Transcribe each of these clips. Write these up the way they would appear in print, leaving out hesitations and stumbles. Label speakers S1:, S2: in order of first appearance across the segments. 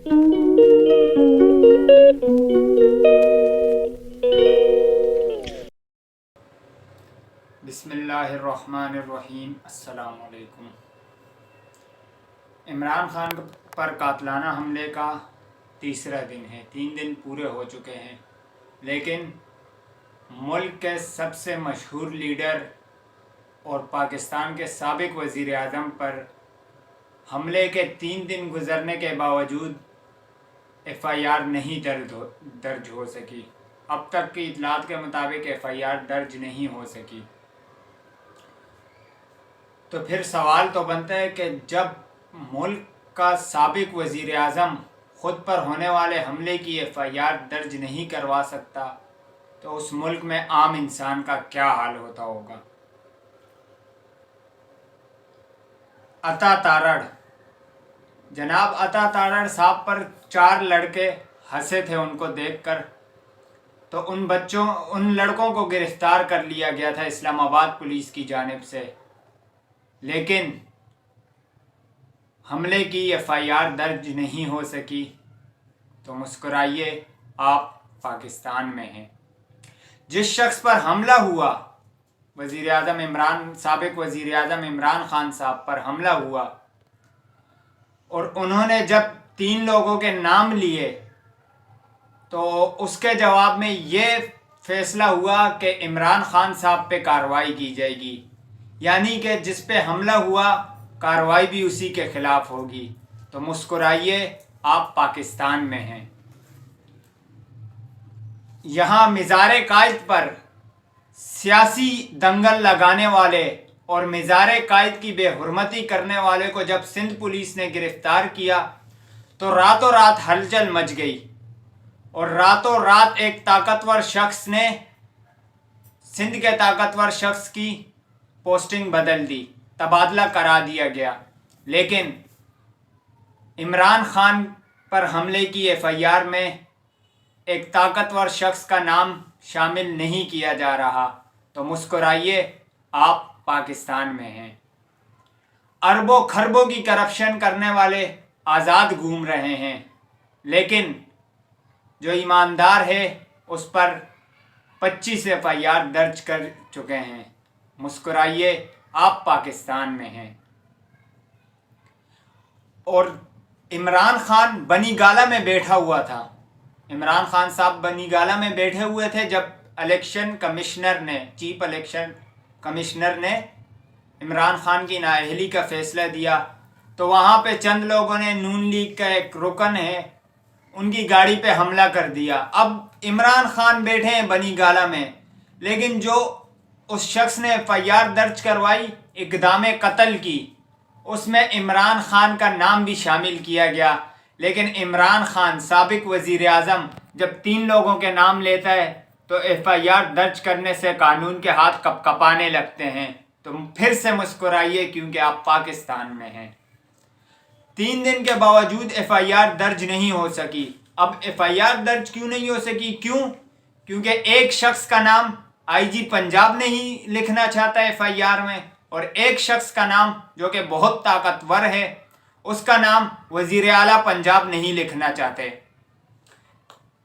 S1: بسم اللہ الرحمن الرحیم۔ السلام علیکم۔ عمران خان پر قاتلانہ حملے کا تیسرا دن ہے، 3 دن پورے ہو چکے ہیں، لیکن ملک کے سب سے مشہور لیڈر اور پاکستان کے سابق وزیر اعظم پر حملے کے 3 دن گزرنے کے باوجود ایف آئی آر نہیں درج ہو سکی۔ اب تک کی اطلاعات کے مطابق ایف آئی آر درج نہیں ہو سکی۔ تو پھر سوال تو بنتا ہے کہ جب ملک کا سابق وزیر اعظم خود پر ہونے والے حملے کی ایف آئی آر درج نہیں کروا سکتا تو اس ملک میں عام انسان کا کیا حال ہوتا ہوگا۔ عطا تارڑ، جناب عطا تارڑ صاحب پر 4 لڑکے ہنسے تھے ان کو دیکھ کر، تو ان لڑکوں کو گرفتار کر لیا گیا تھا اسلام آباد پولیس کی جانب سے، لیکن حملے کی ایف آئی آر درج نہیں ہو سکی۔ تو مسکرائیے، آپ پاکستان میں ہیں۔ جس شخص پر حملہ ہوا، سابق وزیر اعظم عمران خان صاحب پر حملہ ہوا، اور انہوں نے جب 3 لوگوں کے نام لیے تو اس کے جواب میں یہ فیصلہ ہوا کہ عمران خان صاحب پہ کارروائی کی جائے گی، یعنی کہ جس پہ حملہ ہوا کارروائی بھی اسی کے خلاف ہوگی۔ تو مسکرائیے، آپ پاکستان میں ہیں۔ یہاں مزار قائد پر سیاسی دنگل لگانے والے اور مزار قائد کی بے حرمتی کرنے والے کو جب سندھ پولیس نے گرفتار کیا تو راتوں رات ہلچل مچ گئی، اور راتوں رات ایک طاقتور شخص نے سندھ کے طاقتور شخص کی پوسٹنگ بدل دی، تبادلہ کرا دیا گیا، لیکن عمران خان پر حملے کی ایف آئی آر میں ایک طاقتور شخص کا نام شامل نہیں کیا جا رہا۔ تو مسکرائیے، آپ پاکستان میں ہیں۔ اربوں خربوں کی کرپشن کرنے والے آزاد گھوم رہے ہیں، لیکن جو ایماندار ہے اس پر 25 ایف آئی آر درج کر چکے ہیں۔ مسکرائیے، آپ پاکستان میں ہیں۔ اور عمران خان بنی گالہ میں بیٹھا ہوا تھا، عمران خان صاحب بنی گالہ میں بیٹھے ہوئے تھے جب چیف الیکشن کمشنر نے عمران خان کی نااہلی کا فیصلہ دیا، تو وہاں پہ چند لوگوں نے نون لیگ کا ایک رکن ہے ان کی گاڑی پہ حملہ کر دیا۔ اب عمران خان بیٹھے ہیں بنی گالہ میں، لیکن جو اس شخص نے ایف آئی آر درج کروائی اقدام قتل کی، اس میں عمران خان کا نام بھی شامل کیا گیا، لیکن عمران خان سابق وزیر اعظم جب 3 لوگوں کے نام لیتا ہے تو ایف آئی آر درج کرنے سے قانون کے ہاتھ کپ کپانے لگتے ہیں۔ تو پھر سے مسکرائیے، کیونکہ آپ پاکستان میں ہیں۔ 3 دن کے باوجود ایف آئی آر درج نہیں ہو سکی۔ اب ایف آئی آر درج کیوں نہیں ہو سکی؟ کیونکہ ایک شخص کا نام آئی جی پنجاب نہیں لکھنا چاہتا ایف آئی آر میں، اور ایک شخص کا نام جو کہ بہت طاقتور ہے اس کا نام وزیر اعلیٰ پنجاب نہیں لکھنا چاہتے۔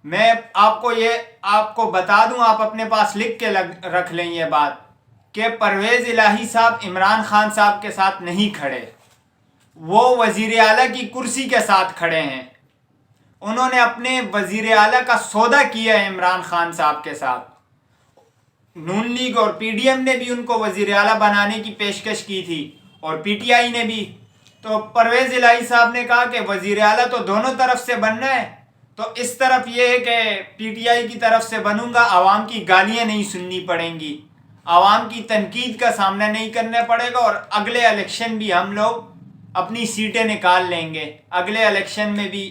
S1: میں آپ کو بتا دوں، آپ اپنے پاس لکھ کے رکھ لیں یہ بات، کہ پرویز الہی صاحب عمران خان صاحب کے ساتھ نہیں کھڑے، وہ وزیر اعلیٰ کی کرسی کے ساتھ کھڑے ہیں۔ انہوں نے اپنے وزیر اعلیٰ کا سودا کیا ہے عمران خان صاحب کے ساتھ۔ نون لیگ اور پی ڈی ایم نے بھی ان کو وزیر اعلیٰ بنانے کی پیشکش کی تھی، اور پی ٹی آئی نے بھی۔ تو پرویز الہی صاحب نے کہا کہ وزیر اعلیٰ تو دونوں طرف سے بننا ہے، تو اس طرف یہ ہے کہ پی ٹی آئی کی طرف سے بنوں گا، عوام کی گالیاں نہیں سننی پڑیں گی، عوام کی تنقید کا سامنا نہیں کرنا پڑے گا، اور اگلے الیکشن بھی ہم لوگ اپنی سیٹیں نکال لیں گے، اگلے الیکشن میں بھی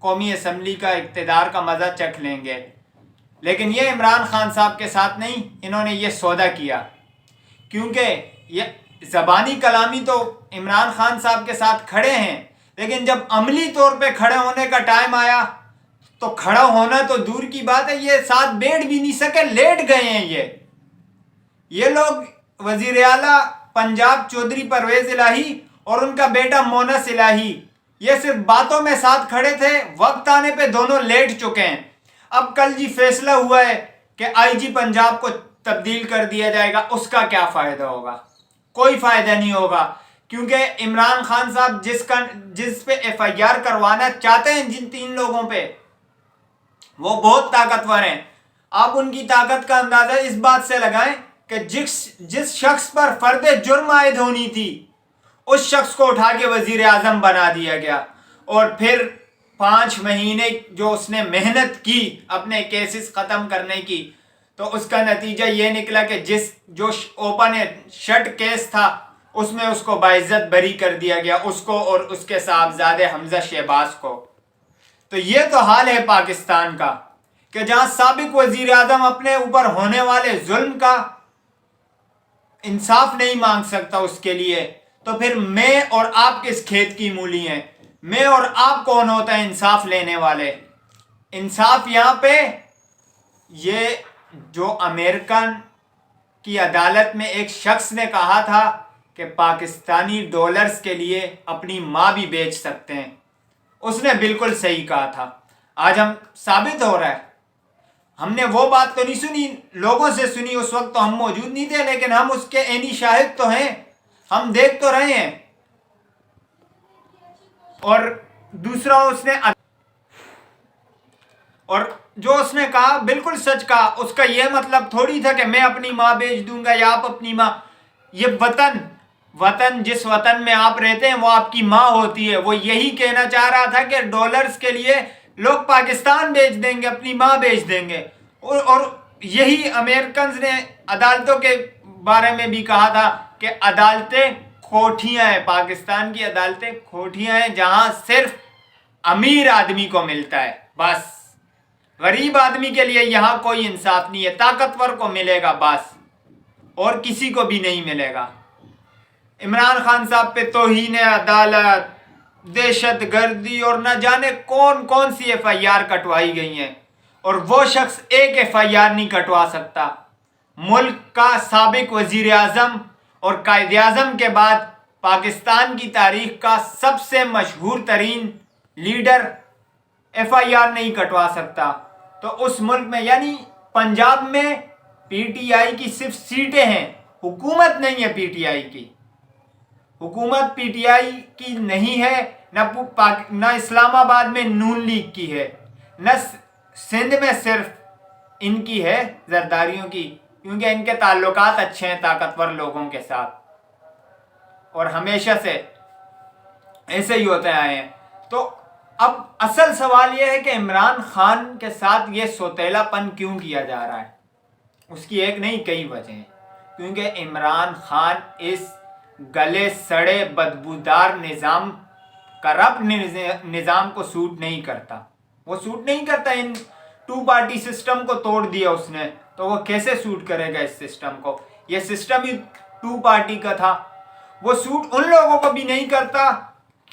S1: قومی اسمبلی کا اقتدار کا مزہ چکھ لیں گے۔ لیکن یہ عمران خان صاحب کے ساتھ نہیں، انہوں نے یہ سودا کیا، کیونکہ یہ زبانی کلامی تو عمران خان صاحب کے ساتھ کھڑے ہیں، لیکن جب عملی طور پہ کھڑے ہونے کا ٹائم آیا تو کھڑا ہونا تو دور کی بات ہے، یہ ساتھ بیٹھ بھی نہیں سکے، لیٹ گئے ہیں یہ لوگ۔ وزیر اعلیٰ پنجاب چودھری پرویز الہی اور ان کا بیٹا مونس الہی، یہ صرف باتوں میں ساتھ کھڑے تھے، وقت آنے پہ دونوں لیٹ چکے ہیں۔ اب کل جی فیصلہ ہوا ہے کہ آئی جی پنجاب کو تبدیل کر دیا جائے گا، اس کا کیا فائدہ ہوگا؟ کوئی فائدہ نہیں ہوگا، کیونکہ عمران خان صاحب جس پہ ایف آئی آر کروانا چاہتے ہیں، جن 3 لوگوں پہ، وہ بہت طاقتور ہیں۔ آپ ان کی طاقت کا اندازہ اس بات سے لگائیں کہ جس شخص پر فرد جرم عائد ہونی تھی، اس شخص کو اٹھا کے وزیر اعظم بنا دیا گیا، اور پھر 5 مہینے جو اس نے محنت کی اپنے کیسز ختم کرنے کی، تو اس کا نتیجہ یہ نکلا کہ جو اوپن شٹ کیس تھا، اس میں اس کو باعزت بری کر دیا گیا، اس کو اور اس کے صاحبزادے حمزہ شہباز کو۔ تو یہ تو حال ہے پاکستان کا، کہ جہاں سابق وزیر اعظم اپنے اوپر ہونے والے ظلم کا انصاف نہیں مانگ سکتا اس کے لیے، تو پھر میں اور آپ کس کھیت کی مولی ہیں؟ میں اور آپ کون ہوتا ہے انصاف لینے والے؟ انصاف یہاں پہ یہ جو امریکن کی عدالت میں ایک شخص نے کہا تھا کہ پاکستانی ڈالرز کے لیے اپنی ماں بھی بیچ سکتے ہیں، اس نے بالکل صحیح کہا تھا۔ آج ہم ثابت ہو رہا ہے، ہم نے وہ بات تو نہیں سنی، لوگوں سے سنی، اس وقت تو ہم موجود نہیں تھے، لیکن ہم اس کے عینی شاہد تو ہیں، ہم دیکھ تو رہے ہیں۔ اور دوسرا اور جو اس نے کہا بالکل سچ کہا، اس کا یہ مطلب تھوڑی تھا کہ میں اپنی ماں بیچ دوں گا یا آپ اپنی ماں۔ یہ وطن جس وطن میں آپ رہتے ہیں وہ آپ کی ماں ہوتی ہے۔ وہ یہی کہنا چاہ رہا تھا کہ ڈالرز کے لیے لوگ پاکستان بیچ دیں گے، اپنی ماں بیچ دیں گے، اور یہی امریکنز نے عدالتوں کے بارے میں بھی کہا تھا کہ عدالتیں کھوٹیاں ہیں، پاکستان کی عدالتیں کھوٹیاں ہیں، جہاں صرف امیر آدمی کو ملتا ہے، بس غریب آدمی کے لیے یہاں کوئی انصاف نہیں ہے، طاقتور کو ملے گا بس، اور کسی کو بھی نہیں ملے گا۔ عمران خان صاحب پہ توہین عدالت، دہشت گردی اور نہ جانے کون کون سی ایف آئی آر کٹوائی گئی ہیں، اور وہ شخص ایک ایف آئی آر نہیں کٹوا سکتا۔ ملک کا سابق وزیر اعظم اور قائد اعظم کے بعد پاکستان کی تاریخ کا سب سے مشہور ترین لیڈر ایف آئی آر نہیں کٹوا سکتا، تو اس ملک میں، یعنی پنجاب میں پی ٹی آئی کی صرف سیٹیں ہیں، حکومت نہیں ہے پی ٹی آئی کی، حکومت پی ٹی آئی کی نہیں ہے، نہ اسلام آباد میں نون لیگ کی ہے، نہ سندھ میں صرف ان کی ہے، زرداریوں کی، کیونکہ ان کے تعلقات اچھے ہیں طاقتور لوگوں کے ساتھ، اور ہمیشہ سے ایسے ہی ہوتے آئے ہیں۔ تو اب اصل سوال یہ ہے کہ عمران خان کے ساتھ یہ سوتیلا پن کیوں کیا جا رہا ہے؟ اس کی ایک نہیں کئی وجہ ہیں، کیونکہ عمران خان اس گلے سڑے بدبودار نظام، کرپٹ نظام کو سوٹ نہیں کرتا، وہ سوٹ نہیں کرتا۔ ان 2 پارٹی سسٹم کو توڑ دیا اس نے، تو وہ کیسے سوٹ کرے گا اس سسٹم کو؟ یہ سسٹم ہی 2 پارٹی کا تھا۔ وہ سوٹ ان لوگوں کو بھی نہیں کرتا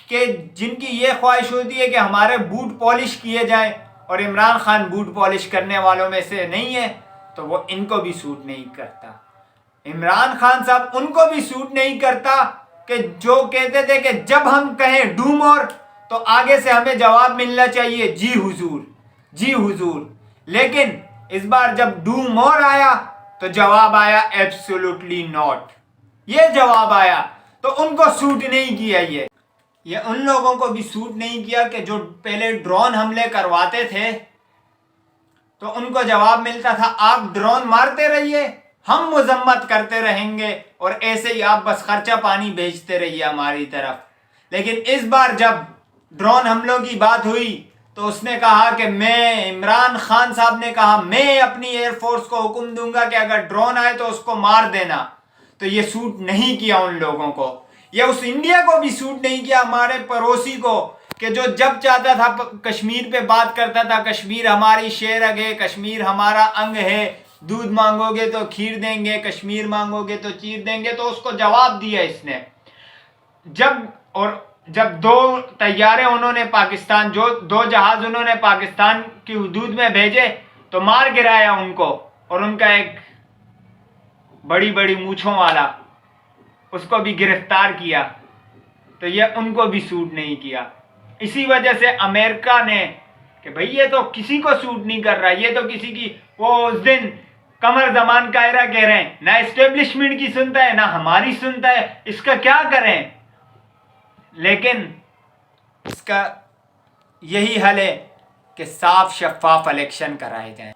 S1: کہ جن کی یہ خواہش ہوتی ہے کہ ہمارے بوٹ پالش کیے جائیں، اور عمران خان بوٹ پالش کرنے والوں میں سے نہیں ہے، تو وہ ان کو بھی سوٹ نہیں کرتا۔ عمران خان صاحب ان کو بھی سوٹ نہیں کرتا کہ جو کہتے تھے کہ جب ہم کہیں ڈو مور تو آگے سے ہمیں جواب ملنا چاہیے جی حضور، جی حضور، لیکن اس بار جب ڈو مور آیا تو جواب آیا ایبسولوٹلی ناٹ، یہ جواب آیا، تو ان کو سوٹ نہیں کیا۔ یہ ان لوگوں کو بھی سوٹ نہیں کیا کہ جو پہلے ڈرون حملے کرواتے تھے، تو ان کو جواب ملتا تھا آپ ڈرون مارتے رہیے، ہم مذمت کرتے رہیں گے، اور ایسے ہی آپ بس خرچہ پانی بھیجتے رہیے ہماری طرف۔ لیکن اس بار جب ڈرون حملوں کی بات ہوئی تو اس نے کہا کہ عمران خان صاحب نے کہا میں اپنی ایئر فورس کو حکم دوں گا کہ اگر ڈرون آئے تو اس کو مار دینا، تو یہ سوٹ نہیں کیا ان لوگوں کو۔ یہ اس انڈیا کو بھی سوٹ نہیں کیا، ہمارے پڑوسی کو، کہ جو جب چاہتا تھا کشمیر پہ بات کرتا تھا، کشمیر ہماری شیرگ ہے، کشمیر ہمارا انگ ہے، دودھ مانگو گے تو کھیر دیں گے، کشمیر مانگو گے تو چیر دیں گے، تو اس کو جواب دیا اس نے۔ جب 2 طیارے انہوں نے پاکستان، 2 جہاز انہوں نے پاکستان کی حدود میں بھیجے، تو مار گرایا ان کو، اور ان کا ایک بڑی بڑی مونچھوں والا، اس کو بھی گرفتار کیا، تو یہ ان کو بھی سوٹ نہیں کیا۔ اسی وجہ سے امریکہ نے کہ بھئی یہ تو کسی کو سوٹ نہیں کر رہا، یہ تو کسی کی، وہ اس دن قمر زمان کائرہ کہہ رہے ہیں نہ اسٹیبلشمنٹ کی سنتا ہے نہ ہماری سنتا ہے، اس کا کیا کریں؟ لیکن اس کا یہی حل ہے کہ صاف شفاف الیکشن کرائے جائیں۔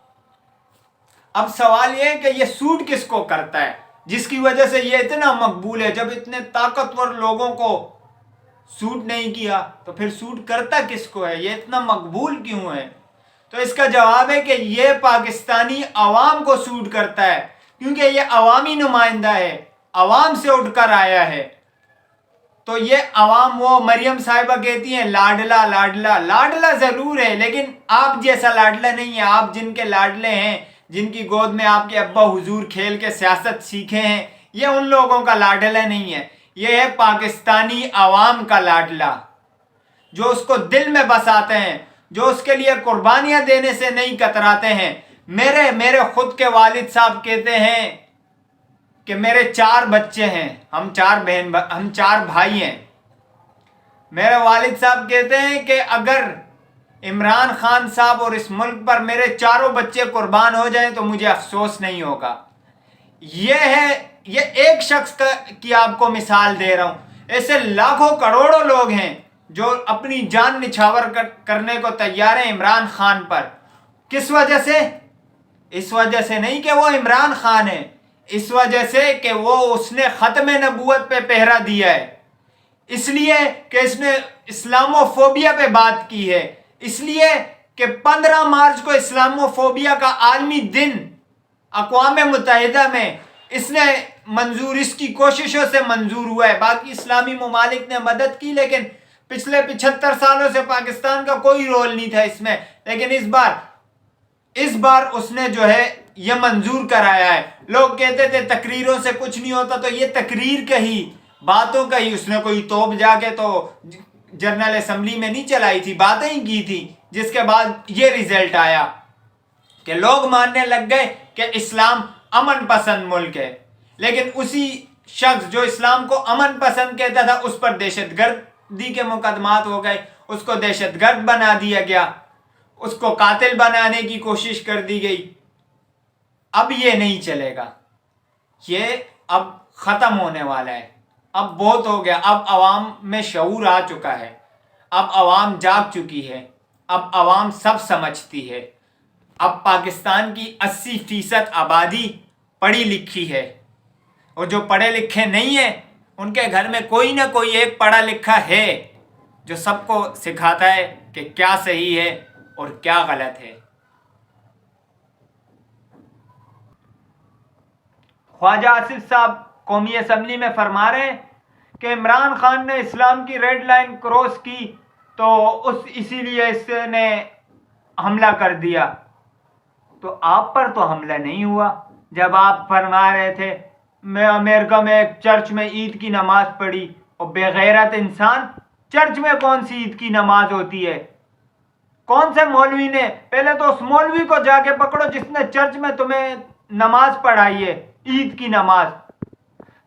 S1: اب سوال یہ ہے کہ یہ سوٹ کس کو کرتا ہے جس کی وجہ سے یہ اتنا مقبول ہے؟ جب اتنے طاقتور لوگوں کو سوٹ نہیں کیا تو پھر سوٹ کرتا کس کو ہے؟ یہ اتنا مقبول کیوں ہے؟ تو اس کا جواب ہے کہ یہ پاکستانی عوام کو سوٹ کرتا ہے، کیونکہ یہ عوامی نمائندہ ہے، عوام سے اٹھ کر آیا ہے۔ تو یہ عوام، وہ مریم صاحبہ کہتی ہیں لاڈلا لاڈلا، لاڈلا ضرور ہے لیکن آپ جیسا لاڈلا نہیں ہے۔ آپ جن کے لاڈلے ہیں، جن کی گود میں آپ کے ابا حضور کھیل کے سیاست سیکھے ہیں، یہ ان لوگوں کا لاڈلا نہیں ہے، یہ ہے پاکستانی عوام کا لاڈلا، جو اس کو دل میں بساتے ہیں، جو اس کے لیے قربانیاں دینے سے نہیں کتراتے ہیں۔ میرے خود کے والد صاحب کہتے ہیں کہ میرے 4 بچے ہیں، ہم 4 بھائی ہیں۔ میرے والد صاحب کہتے ہیں کہ اگر عمران خان صاحب اور اس ملک پر میرے 4 بچے قربان ہو جائیں تو مجھے افسوس نہیں ہوگا۔ یہ ایک شخص کی آپ کو مثال دے رہا ہوں، ایسے لاکھوں کروڑوں لوگ ہیں جو اپنی جان نچھاور کرنے کو تیار ہیں عمران خان پر۔ کس وجہ سے؟ اس وجہ سے نہیں کہ وہ عمران خان ہے، اس وجہ سے کہ اس نے ختم نبوت پہ پہرا دیا ہے، اس لیے کہ اس نے اسلامو فوبیا پہ بات کی ہے، اس لیے کہ 15 مارچ کو اسلامو فوبیا کا عالمی دن اقوام متحدہ میں اس کی کوششوں سے منظور ہوا ہے۔ باقی اسلامی ممالک نے مدد کی لیکن پچھلے 75 سالوں سے پاکستان کا کوئی رول نہیں تھا اس میں، لیکن اس بار اس نے جو ہے یہ منظور کرایا ہے۔ لوگ کہتے تھے تقریروں سے کچھ نہیں ہوتا، تو یہ تقریر کہی، باتوں کہی، اس نے کوئی توپ جا کے تو جنرل اسمبلی میں نہیں چلائی تھی، باتیں ہی کی تھی، جس کے بعد یہ ریزلٹ آیا کہ لوگ ماننے لگ گئے کہ اسلام امن پسند ملک ہے۔ لیکن اسی شخص جو اسلام کو امن پسند کہتا تھا اس پر دہشت گردی کے مقدمات ہو گئے، اس کو دہشت گرد بنا دیا گیا، اس کو قاتل بنانے کی کوشش کر دی گئی۔ اب یہ نہیں چلے گا، یہ اب ختم ہونے والا ہے، اب بہت ہو گیا، اب عوام میں شعور آ چکا ہے، اب عوام جاگ چکی ہے، اب عوام سب سمجھتی ہے۔ اب پاکستان کی 80% آبادی پڑھی لکھی ہے، اور جو پڑھے لکھے نہیں ہیں ان کے گھر میں کوئی نہ کوئی ایک پڑھا لکھا ہے جو سب کو سکھاتا ہے کہ کیا صحیح ہے اور کیا غلط ہے۔ خواجہ آصف صاحب قومی اسمبلی میں فرما رہے ہیں کہ عمران خان نے اسلام کی ریڈ لائن کراس کی تو اسی لیے اس نے حملہ کر دیا۔ تو آپ پر تو حملہ نہیں ہوا جب آپ فرما رہے تھے میں امریکہ میں ایک چرچ میں عید کی نماز پڑھی، اور بے غیرت انسان، چرچ میں کون سی عید کی نماز ہوتی ہے؟ کون سے مولوی نے؟ پہلے تو اس مولوی کو جا کے پکڑو جس نے چرچ میں تمہیں نماز پڑھائی ہے، عید کی نماز۔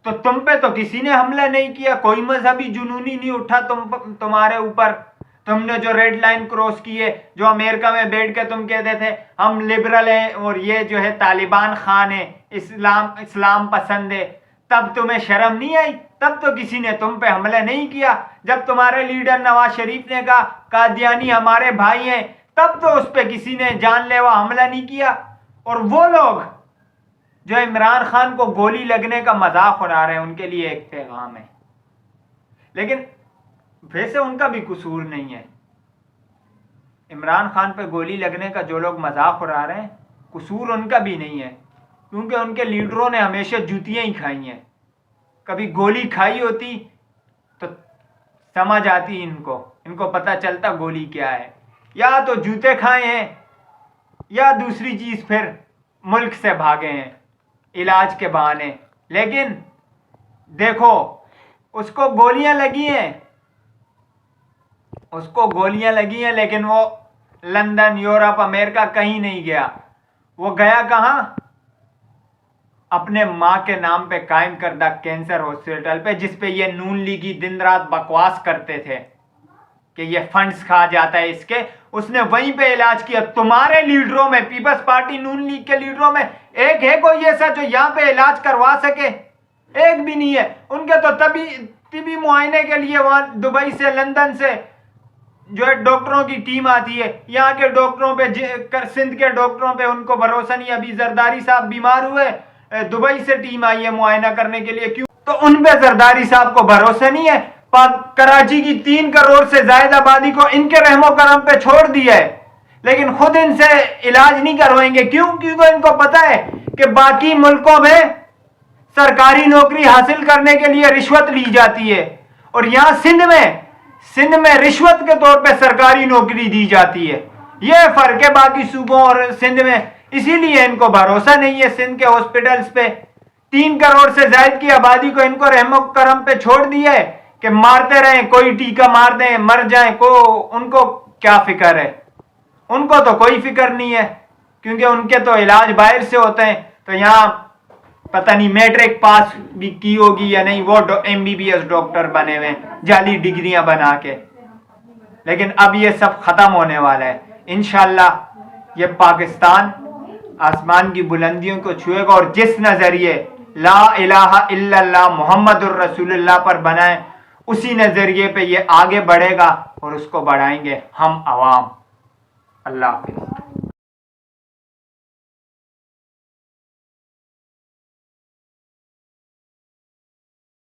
S1: تو تم پہ تو کسی نے حملہ نہیں کیا، کوئی مذہبی جنونی نہیں اٹھا تمہارے اوپر۔ تم نے جو ریڈ لائن کراس کی ہے، جو امریکہ میں بیٹھ کے تم کہتے تھے ہم لبرل ہیں اور یہ جو ہے طالبان خان ہے، اسلام پسند ہے، تب تمہیں شرم نہیں آئی؟ تب تو کسی نے تم پہ حملہ نہیں کیا۔ جب تمہارے لیڈر نواز شریف نے کہا قادیانی ہمارے بھائی ہیں، تب تو اس پہ کسی نے جان لیوا حملہ نہیں کیا۔ اور وہ لوگ جو عمران خان کو گولی لگنے کا مذاق اڑا رہے ہیں ان کے لیے ایک پیغام ہے، لیکن ویسے ان کا بھی قصور نہیں ہے۔ عمران خان پہ گولی لگنے کا جو لوگ مذاق اڑا رہے ہیں قصور ان کا بھی نہیں ہے، کیونکہ ان کے لیڈروں نے ہمیشہ جوتیاں ہی کھائی ہیں۔ کبھی گولی کھائی ہوتی تو سمجھ آتی ان کو پتہ چلتا گولی کیا ہے، یا تو جوتے کھائے ہیں یا دوسری چیز پھر ملک سے بھاگے ہیں علاج کے بہانے۔ لیکن دیکھو اس کو گولیاں لگی ہیں، لیکن وہ لندن، یورپ، امریکہ کہیں نہیں گیا۔ وہ گیا کہاں؟ اپنے ماں کے نام پہ قائم کردہ کینسر ہاسپٹل پہ، جس پہ یہ نون لیگی دن رات بکواس کرتے تھے۔ کہ یہ فنڈز کھا جاتا ہے اس کے، اس نے وہیں پہ علاج کیا۔ تمہارے لیڈروں میں، پیپلز پارٹی نون لیگ کے لیڈروں میں ایک ہے کوئی ایسا جو یہاں پہ علاج کروا سکے؟ ایک بھی نہیں ہے۔ ان کے تو طبی معائنے کے لیے وہاں دبئی سے، لندن سے جو ہے ڈاکٹروں کی ٹیم آتی ہے، یہاں کے ڈاکٹروں پہ، سندھ کے ڈاکٹروں پہ ان کو بھروسہ نہیں۔ ابھی زرداری صاحب بیمار ہوئے، دبئی سے ٹیم آئی ہے معائنہ کرنے کے لیے، کیوں؟ تو ان پہ زرداری صاحب کو بھروسہ نہیں ہے؟ کراچی کی 3 کروڑ سے زائد آبادی کو ان کے رحم و کرم پہ چھوڑ دیا ہے، لیکن خود ان سے علاج نہیں کروائیں گے۔ کیوں؟ کیونکہ ان کو پتا ہے کہ باقی ملکوں میں سرکاری نوکری حاصل کرنے کے لیے رشوت لی جاتی ہے، اور یہاں سندھ میں رشوت کے طور پہ سرکاری نوکری دی جاتی ہے۔ یہ فرق ہے باقی صوبوں اور سندھ میں، اسی لیے ان کو بھروسہ نہیں ہے سندھ کے ہاسپٹلز پہ۔ 3 کروڑ سے زائد کی آبادی کو ان کو رحم و کرم پہ چھوڑ دیا ہے کہ مارتے رہیں، کوئی ٹیکہ مار دیں مر جائیں، ان کو کیا فکر ہے؟ ان کو تو کوئی فکر نہیں ہے، کیونکہ ان کے تو علاج باہر سے ہوتے ہیں۔ تو یہاں پتہ نہیں میٹرک پاس بھی کی ہوگی یا نہیں، وہ MBBS ڈاکٹر بنے ہوئے جعلی ڈگریاں بنا کے۔ لیکن اب یہ سب ختم ہونے والا ہے انشاءاللہ۔ یہ پاکستان آسمان کی بلندیوں کو چھوئے گا، اور جس نظریے لا الہ الا اللہ محمد الرسول اللہ پر بنائیں، اسی نظریے پہ یہ آگے بڑھے گا، اور اس کو بڑھائیں گے ہم عوام۔ اللہ حافظ۔